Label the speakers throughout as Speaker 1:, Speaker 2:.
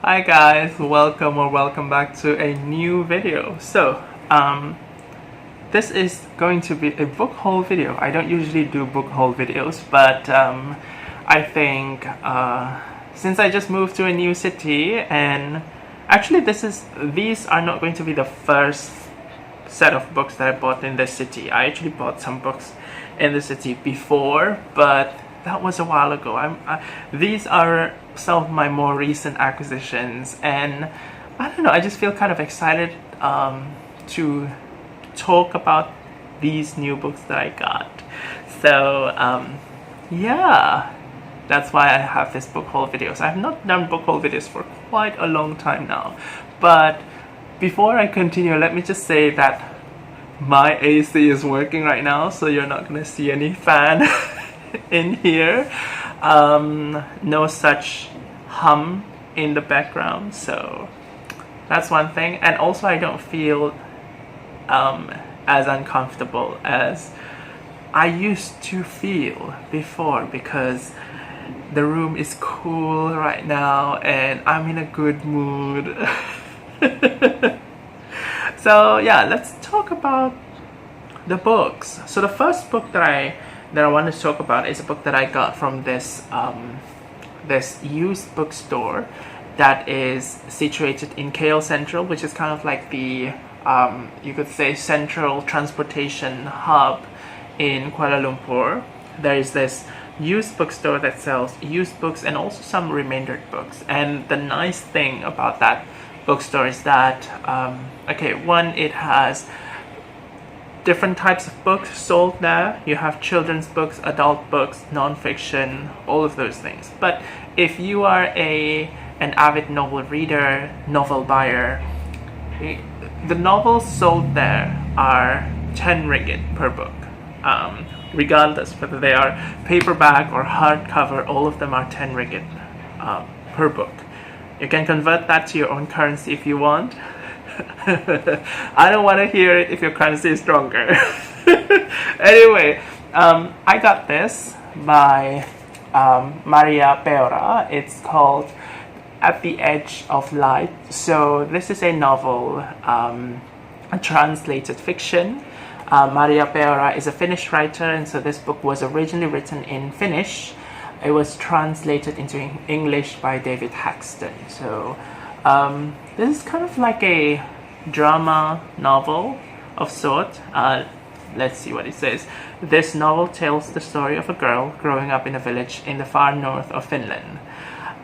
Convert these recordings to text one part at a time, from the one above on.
Speaker 1: Hi guys, welcome back to a new video. This is going to be a book haul video. I don't usually do book haul videos, but I think since I just moved to a new city, and actually these are not going to be the first set of books that I bought in this city. I actually bought some books in the city before, but that was a while ago. These are some of my more recent acquisitions, and I don't know, I just feel kind of excited to talk about these new books that I got. Yeah, that's why I have this book haul videos. I have not done book haul videos for quite a long time now, but before I continue, let me just say that my AC is working right now, so you're not gonna see any fan in here. No such hum in the background, so that's one thing. And also I don't feel as uncomfortable as I used to feel before, because the room is cool right now and I'm in a good mood. So yeah, let's talk about the books. So the first book that I want to talk about is a book that I got from this this used bookstore that is situated in KL Central, which is kind of like the you could say central transportation hub in Kuala Lumpur. There is this used bookstore that sells used books and also some remaindered books. And the nice thing about that bookstore is that one, it has different types of books sold there. You have children's books, adult books, non-fiction, all of those things. But if you are an avid novel reader, novel buyer, the novels sold there are 10 ringgit per book. Regardless whether they are paperback or hardcover, all of them are 10 ringgit per book. You can convert that to your own currency if you want. I don't want to hear it if your currency is stronger. Anyway, I got this by Maria Peura. It's called At the Edge of Light. So this is a novel, a translated fiction. Maria Peura is a Finnish writer, and so this book was originally written in Finnish. It was translated into English by David Hackston. So this is kind of like a drama novel of sort. Let's see what it says. This novel tells the story of a girl growing up in a village in the far north of Finland.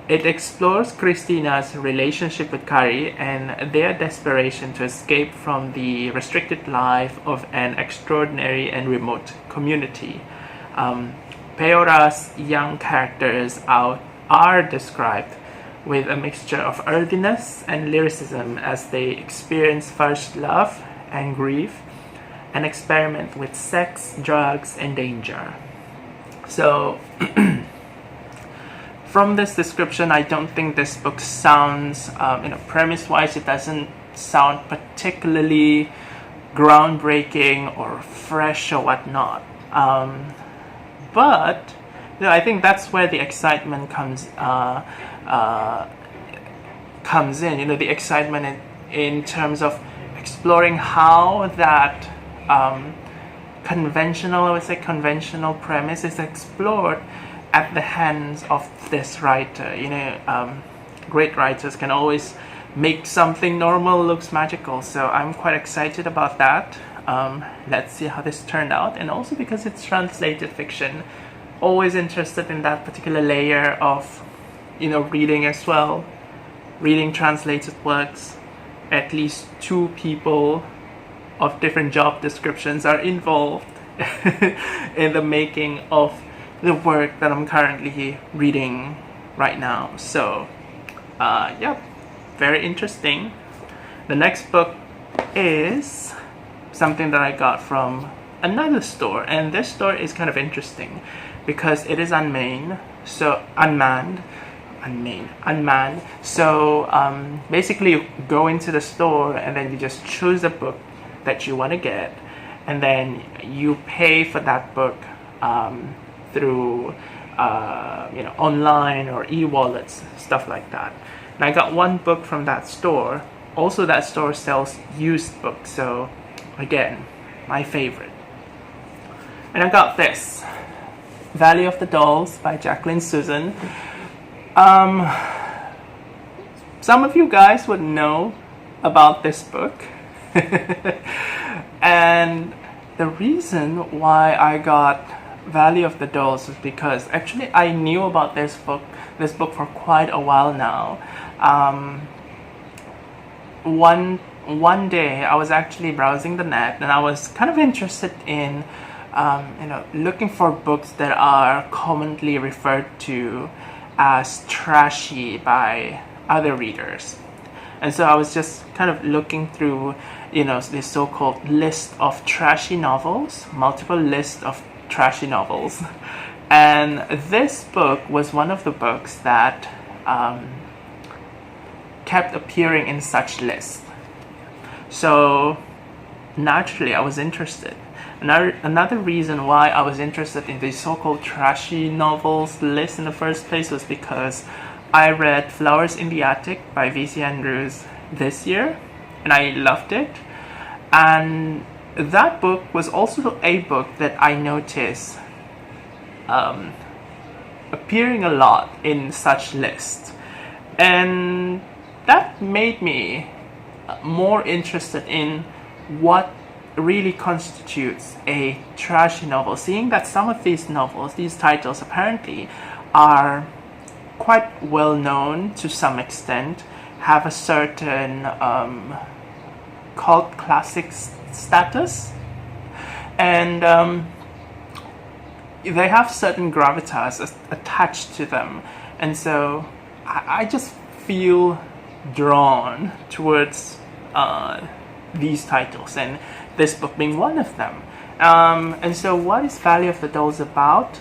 Speaker 1: It explores Kristina's relationship with Kari and their desperation to escape from the restricted life of an extraordinary and remote community. Peura's young characters are described with a mixture of earthiness and lyricism as they experience first love and grief and experiment with sex, drugs, and danger. So, from this description, I don't think this book sounds, premise-wise, it doesn't sound particularly groundbreaking or fresh or whatnot. But I think that's where the excitement comes in. The excitement in terms of exploring how that conventional premise is explored at the hands of this writer. Great writers can always make something normal looks magical. So I'm quite excited about that. Let's see how this turned out, and also because it's translated fiction, always interested in that particular layer of reading as well. Reading translated works, at least two people of different job descriptions are involved in the making of the work that I'm currently reading right now. So very interesting. The next book is something that I got from another store, and this store is kind of interesting because it is unmanned. So basically you go into the store and then you just choose a book that you want to get, and then you pay for that book through online or e-wallets, stuff like that. And I got one book from that store. Also, that store sells used books, so again, my favorite. And I got this, Valley of the Dolls by Jacqueline Susann. Some of you guys would know about this book. And the reason why I got Valley of the Dolls is because actually I knew about this book for quite a while now. One day I was actually browsing the net and I was kind of interested in looking for books that are commonly referred to as trashy by other readers. And so I was just kind of looking through, this so-called list of trashy novels, multiple lists of trashy novels. And this book was one of the books that kept appearing in such lists. So naturally I was interested. Another reason why I was interested in the so-called trashy novels list in the first place was because I read Flowers in the Attic by V.C. Andrews this year, and I loved it. And that book was also a book that I noticed appearing a lot in such lists. And that made me more interested in what really constitutes a trashy novel, seeing that some of these novels, these titles apparently are quite well known to some extent, have a certain cult classic status, and they have certain gravitas attached to them, and so I just feel drawn towards these titles, and this book being one of them. And so what is Valley of the Dolls about?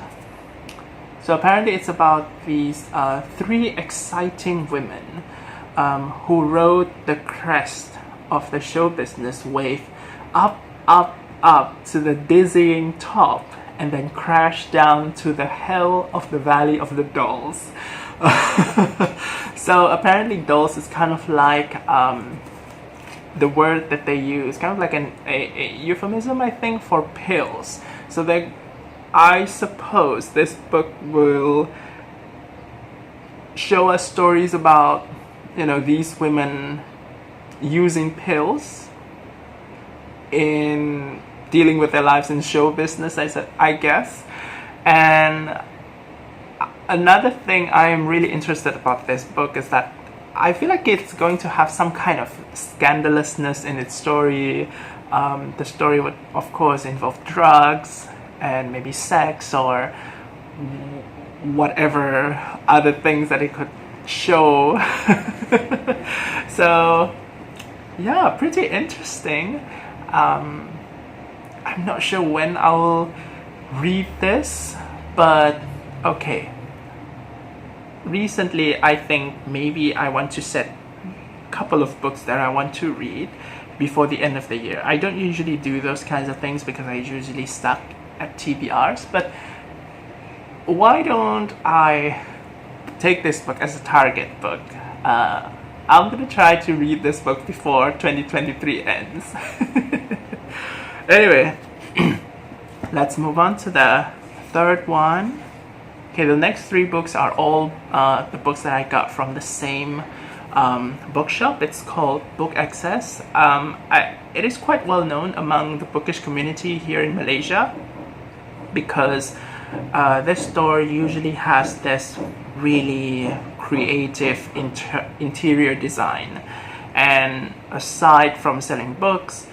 Speaker 1: So apparently it's about these three exciting women who rode the crest of the show business wave up, up, up to the dizzying top, and then crash down to the hell of the Valley of the Dolls. So apparently dolls is kind of like the word that they use, kind of like a euphemism, I think, for pills. So I suppose this book will show us stories about, these women using pills in dealing with their lives in show business, I guess. And another thing I am really interested about this book is that I feel like it's going to have some kind of scandalousness in its story. The story would, of course, involve drugs and maybe sex or whatever other things that it could show. So, yeah, pretty interesting. I'm not sure when I'll read this, but okay. Recently, I think maybe I want to set a couple of books that I want to read before the end of the year. I don't usually do those kinds of things because I usually stuck at TBRs, but why don't I take this book as a target book? I'm going to try to read this book before 2023 ends. Anyway, let's move on to the third one. Okay, the next three books are all the books that I got from the same bookshop. It's called Book Access. It is quite well known among the bookish community here in Malaysia because this store usually has this really creative interior design. And aside from selling books,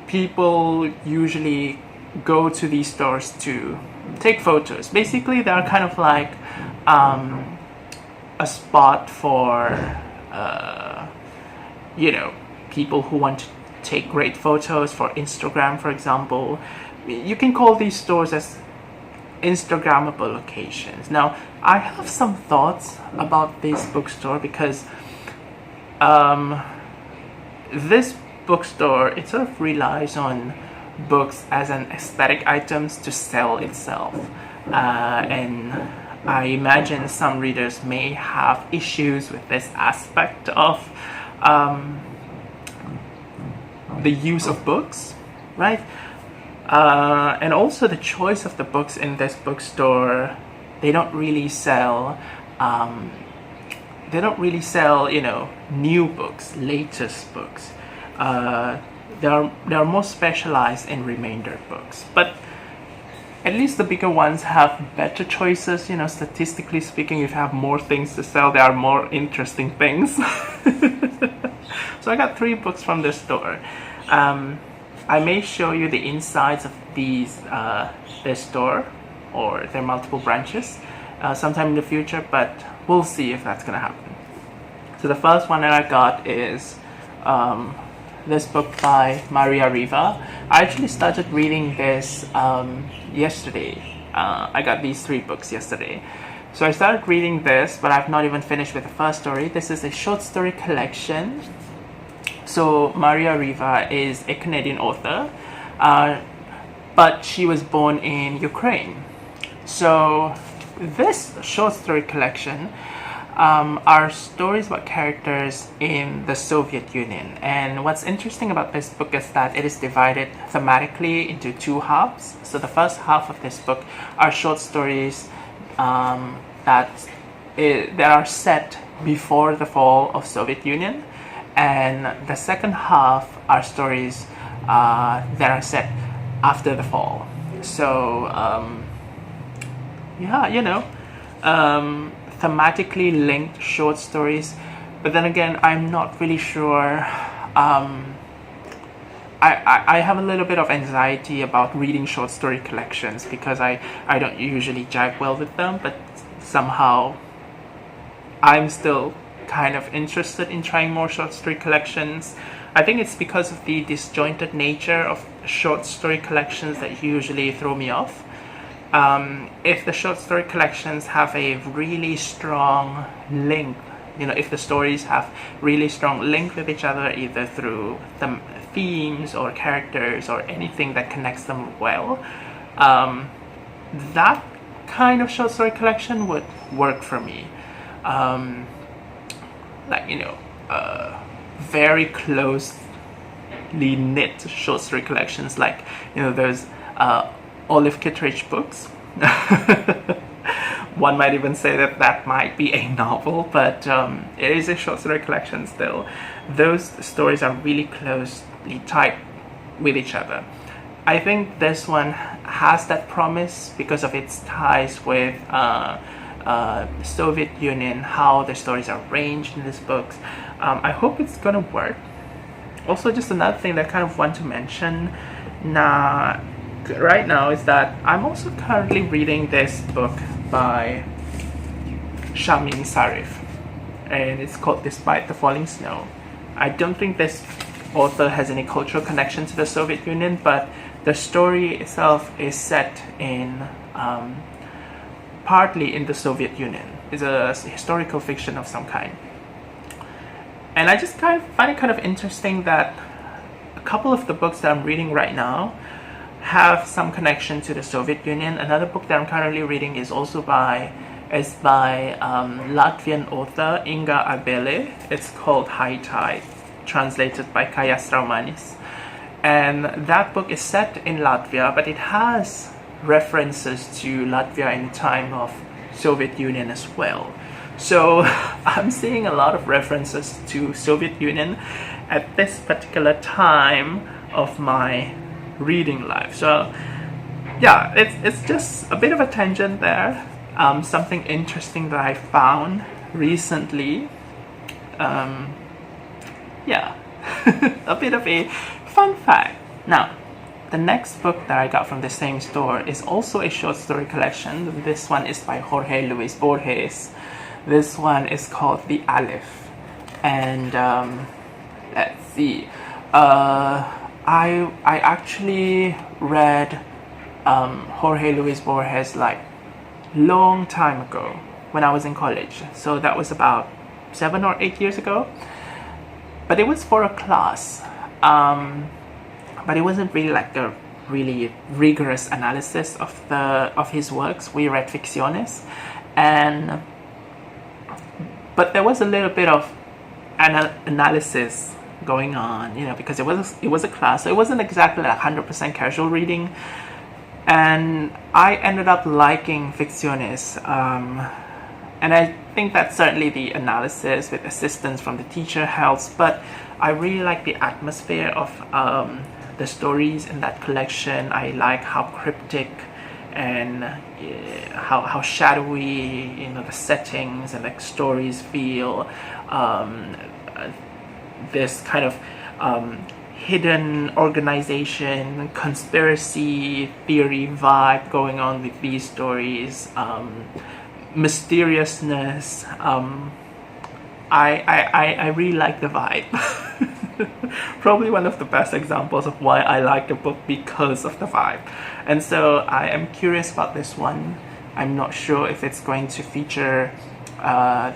Speaker 1: people usually go to these stores to take photos. Basically, they're kind of like a spot for people who want to take great photos for Instagram, for example. You can call these stores as Instagrammable locations. Now, I have some thoughts about this bookstore because this bookstore, it sort of relies on books as an aesthetic items to sell itself, and I imagine some readers may have issues with this aspect of the use of books, right? And also the choice of the books in this bookstore. They don't really sell new books, latest books. They are more specialized in remainder books, but at least the bigger ones have better choices. Statistically speaking, if you have more things to sell, there are more interesting things. So I got 3 books from this store. I may show you the insides of this store or their multiple branches sometime in the future, but we'll see if that's gonna happen. So the first one that I got is this book by Reva. I actually started reading this yesterday. I got these 3 books yesterday. So I started reading this, but I've not even finished with the first story. This is a short story collection. So Reva is a Canadian author, but she was born in Ukraine. So this short story collection are stories about characters in the Soviet Union. And what's interesting about this book is that it is divided thematically into 2 halves. So the first half of this book are short stories that are set before the fall of Soviet Union, and the second half are stories that are set after the fall. So thematically linked short stories, but then again, I'm not really sure. I have a little bit of anxiety about reading short story collections because I don't usually jive well with them, but somehow I'm still kind of interested in trying more short story collections. I think it's because of the disjointed nature of short story collections that usually throw me off. If the short story collections have a really strong link, if the stories have really strong link with each other, either through the themes or characters or anything that connects them well, that kind of short story collection would work for me. Very closely knit short story collections, like those Aleph Kitteridge books. One might even say that might be a novel, but it is a short story collection still. Those stories are really closely tied with each other. I think this one has that promise because of its ties with Soviet Union, how the stories are arranged in these books. I hope it's gonna work. Also, just another thing that I kind of want to mention right now is that I'm also currently reading this book by Shamim Sarif, and it's called Despite the Falling Snow. I don't think this author has any cultural connection to the Soviet Union, but the story itself is set in partly in the Soviet Union. It's a historical fiction of some kind. And I just find it kind of interesting that a couple of the books that I'm reading right now have some connection to the Soviet Union. Another book that I'm currently reading is by Latvian author Inga Ābele. It's called High Tide, translated by Kaija Straumanis. And that book is set in Latvia, but it has references to Latvia in the time of Soviet Union as well. So I'm seeing a lot of references to Soviet Union at this particular time of my reading life. So yeah, it's just a bit of a tangent there. Something interesting that I found recently. Yeah, a bit of a fun fact. Now, the next book that I got from the same store is also a short story collection. This one is by Jorge Luis Borges. This one is called The Aleph. And let's see. I actually read Jorge Luis Borges like long time ago when I was in college. So that was about 7 or 8 years ago. But it was for a class. But it wasn't really like a really rigorous analysis of his works. We read Ficciones, and but there was a little bit of analysis going on, because it was a class, so it wasn't exactly like 100% casual reading, and I ended up liking Ficciones, and I think that certainly the analysis with assistance from the teacher helps, but I really like the atmosphere of the stories in that collection. I like how cryptic and how shadowy the settings and the stories feel. This kind of hidden organization, conspiracy theory vibe going on with these stories, mysteriousness. I really like the vibe. Probably one of the best examples of why I like the book, because of the vibe. And so I am curious about this one. I'm not sure if it's going to feature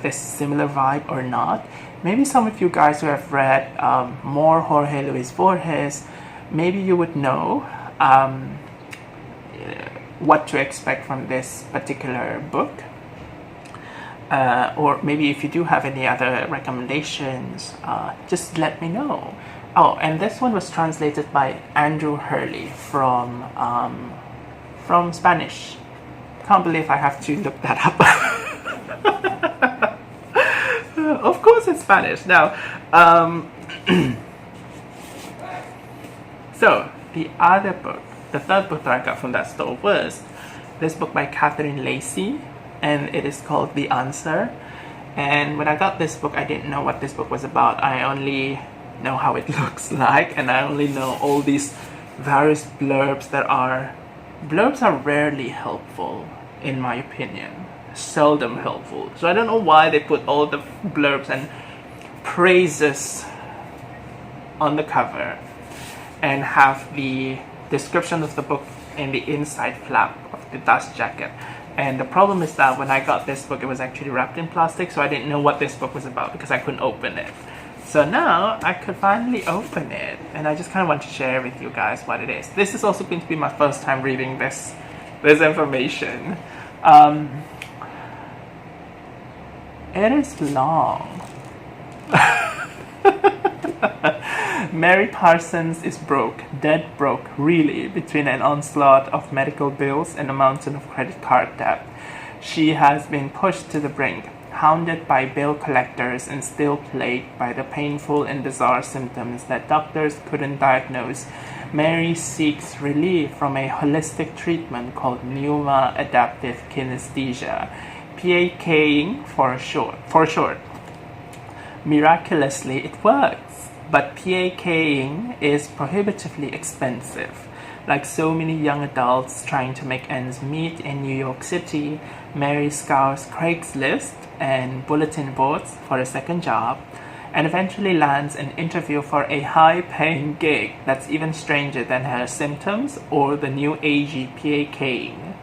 Speaker 1: this similar vibe or not. Maybe some of you guys who have read more Jorge Luis Borges, maybe you would know what to expect from this particular book. Or maybe if you do have any other recommendations, just let me know. Oh, and this one was translated by Andrew Hurley from Spanish. Can't believe I have to look that up. Of course it's Spanish. Now, so the other book, the third book that I got from that store was this book by Lacey, and it is called The Answer. And when I got this book, I didn't know what this book was about. I only know how it looks like, and I only know all these various blurbs are rarely helpful, in my opinion. Seldom helpful. So I don't know why they put all the blurbs and praises on the cover and have the description of the book in the inside flap of the dust jacket. And the problem is that when I got this book, it was actually wrapped in plastic, so I didn't know what this book was about because I couldn't open it. So now I could finally open it, and I just kind of want to share with you guys what it is. This is also going to be my first time reading this information. It is long. Mary Parsons is broke, dead broke, really, between an onslaught of medical bills and a mountain of credit card debt. She has been pushed to the brink, hounded by bill collectors and still plagued by the painful and bizarre symptoms that doctors couldn't diagnose. Mary seeks relief from a holistic treatment called Pneuma Adaptive Kinesthesia, PAKing for short. Miraculously, it works, but PAKing is prohibitively expensive. Like so many young adults trying to make ends meet in New York City, Mary scours Craigslist and bulletin boards for a second job, and eventually lands an interview for a high-paying gig that's even stranger than her symptoms or the new agey PAKing.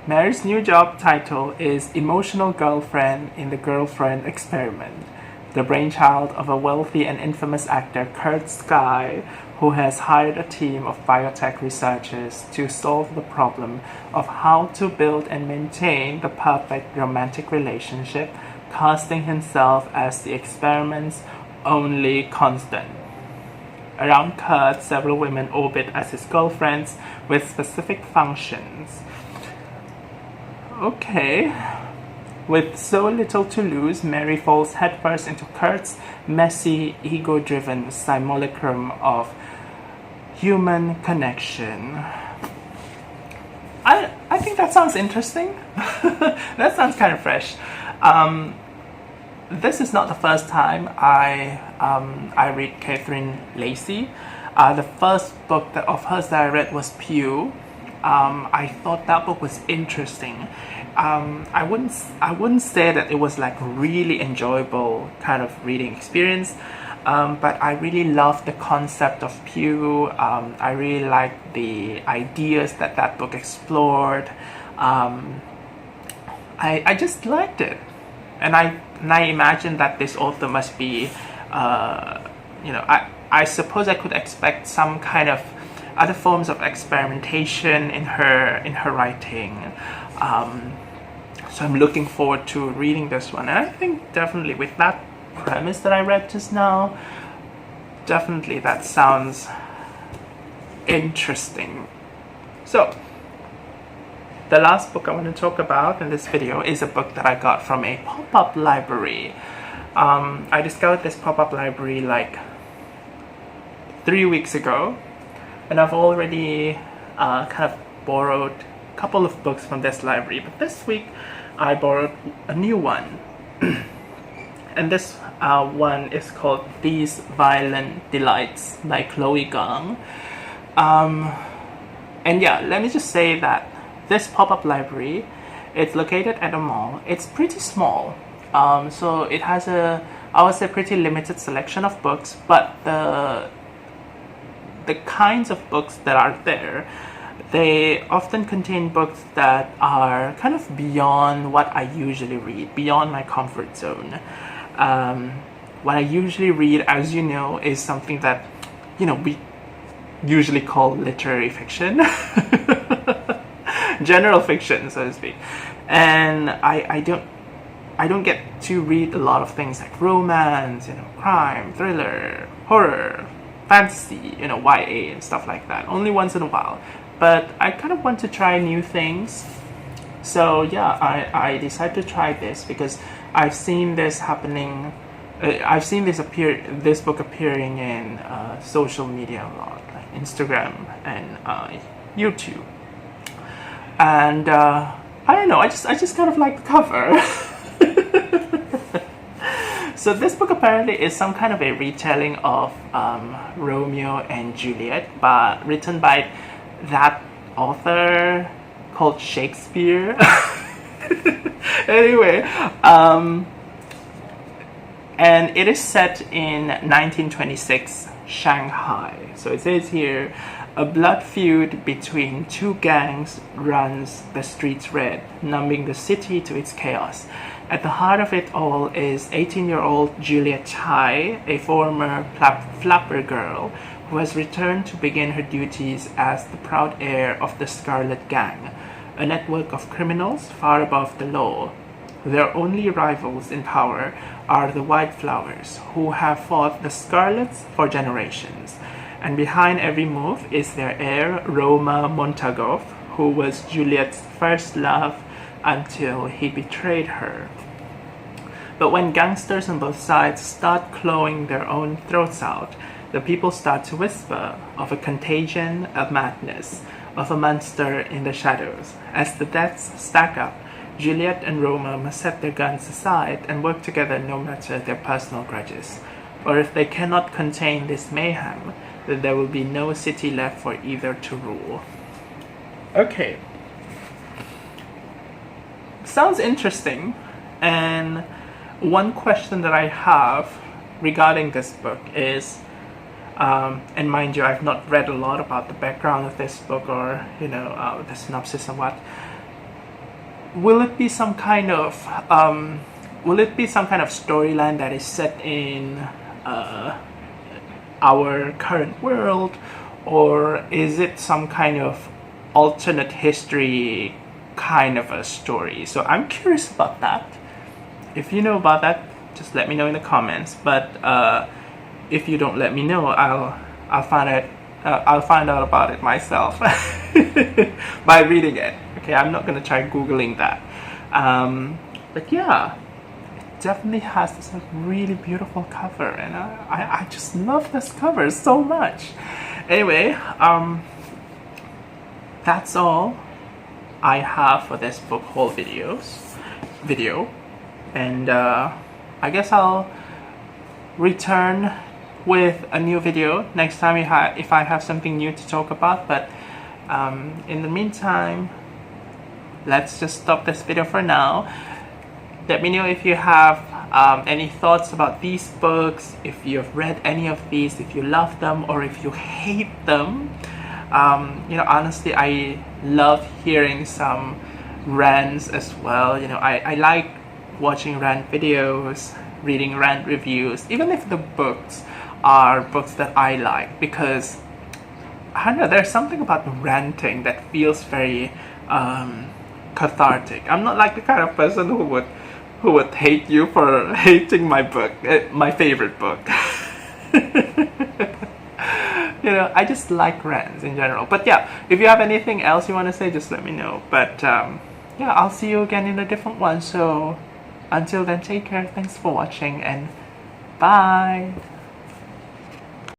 Speaker 1: Mary's new job title is Emotional Girlfriend in the Girlfriend Experiment, the brainchild of a wealthy and infamous actor, Kurt Skye, who has hired a team of biotech researchers to solve the problem of how to build and maintain the perfect romantic relationship, casting himself as the experiment's only constant. Around Kurt, several women orbit as his girlfriends with specific functions. Okay. With so little to lose, Mary falls headfirst into Kurt's messy, ego-driven simulacrum of human connection. I think that sounds interesting. That sounds kind of fresh. This is not the first time I read Catherine Lacey. The first book of hers that I read was Peura. I thought that book was interesting. I wouldn't say that it was like really enjoyable kind of reading experience, but I really loved the concept of Peura. I really liked the ideas that book explored. I just liked it, and I imagine that this author must be, I suppose I could expect some kind of other forms of experimentation in her writing. So I'm looking forward to reading this one. And I think definitely with that premise that I read just now, definitely that sounds interesting. So the last book I want to talk about in this video is a book that I got from a pop-up library. I discovered this pop-up library like 3 weeks ago, and I've already kind of borrowed a couple of books from this library, but this week I borrowed a new one. And this one is called These Violent Delights by Chloe Gong. And yeah, let me just say that this pop-up library, it's located at a mall. It's pretty small, so it has a, I would say, pretty limited selection of books, but the kinds of books that are there, they often contain books that are kind of beyond what I usually read, beyond my comfort zone. What I usually read, as you know, is something that, you know, we usually call literary fiction. General fiction, so to speak. And I don't get to read a lot of things like romance, you know, crime, thriller, horror, fantasy, you know, YA and stuff like that. Only once in a while. But I kind of want to try new things. So yeah, I decided to try this because I've seen this happening. I've seen this book appearing in social media a lot, like Instagram and YouTube. And I don't know, I just kind of like the cover. So this book apparently is some kind of a retelling of Romeo and Juliet, but written by that author called Shakespeare. Anyway, and it is set in 1926 Shanghai. So it says here, a blood feud between two gangs runs the streets red, numbing the city to its chaos. At the heart of it all is 18-year-old Juliet Chai, a former flapper girl who has returned to begin her duties as the proud heir of the Scarlet Gang, a network of criminals far above the law. Their only rivals in power are the Wildflowers, who have fought the Scarlets for generations. And behind every move is their heir, Roma Montagoff, who was Juliet's first love until he betrayed her. But when gangsters on both sides start clawing their own throats out, the people start to whisper of a contagion of madness, of a monster in the shadows. As the deaths stack up, Juliet and Roma must set their guns aside and work together no matter their personal grudges. Or if they cannot contain this mayhem, then there will be no city left for either to rule. Okay. Sounds interesting. And one question that I have regarding this book is, and mind you, I've not read a lot about the background of this book or, you know, the synopsis and what. Will it be some kind of storyline that is set in our current world, or is it some kind of alternate history kind of a story? So I'm curious about that. If you know about that, just let me know in the comments. But if you don't let me know, I'll find out about it myself by reading it. Okay, I'm not gonna try googling that. But yeah, it definitely has this like really beautiful cover, and I just love this cover so much. Anyway, that's all I have for this book haul video, and I guess I'll return with a new video next time if I have something new to talk about. But in the meantime, let's just stop this video for now. Let me know if you have any thoughts about these books, if you've read any of these, if you love them or if you hate them. You know, honestly, I love hearing some rants as well. You know, I like watching rant videos, reading rant reviews, even if the books are books that I like, because I don't know, there's something about ranting that feels very cathartic. I'm not like the kind of person who would hate you for hating my book, my favorite book. You know, I just like rants in general. But yeah, if you have anything else you want to say, just let me know. But yeah, I'll see you again in a different one. So until then, take care. Thanks for watching and bye.